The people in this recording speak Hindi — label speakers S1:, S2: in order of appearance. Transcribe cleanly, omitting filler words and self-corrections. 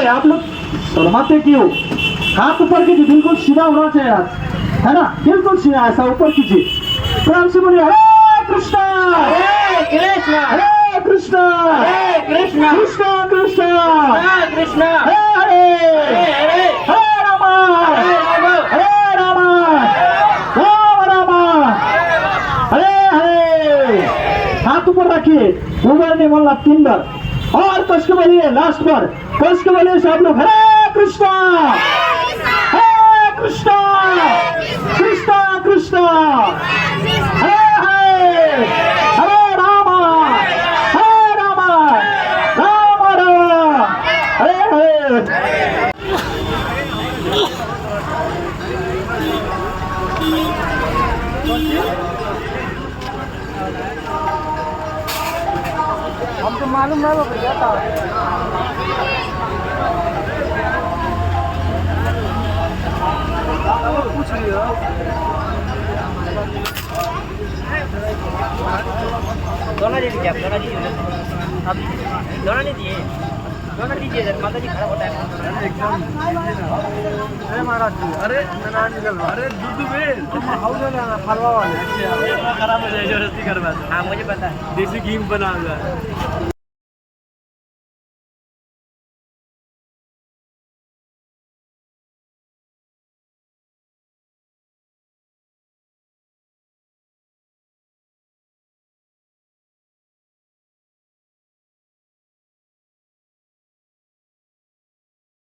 S1: आप लोग शर्माते क्यों? हाथ ऊपर कीजिए, बिल्कुल सीधा होना चाहिए हाथ, है ना? बिल्कुल सीधा, ऐसा ऊपर कीजिए। प्रेम से बोलिए हरे कृष्णा हरे कृष्णा हरे कृष्णा हरे कृष्णा कृष्णा कृष्णा कृष्णा हरे हरे हरे रामा हरे रामा राम रामा हरे हरे। हाथ ऊपर रखिए, ऊपर नहीं बोलना 3 बार और कस के बोलिए, लास्ट बार कस के बोलिए सब लोग हरे कृष्णा कृष्णा कृष्णा कृष्णा हरे हरे हरे रामा राम राम हरे हरे। हमको मालूम है वो जाता पूछ लियो। दोनों दे दीजिए, दोनों दीजिए, अब दोनों नहीं दिए, दोनों दीजिए सर, माता जी खड़ा होता है एकदम। अरे महाराज जी, अरे नारायण निकल, अरे दूध में तुम हाउस वाले ना फरवा वाले खराब हो जाए, जबरदस्ती करवा दो। हाँ मुझे पता है, देसी घी बना हुआ है।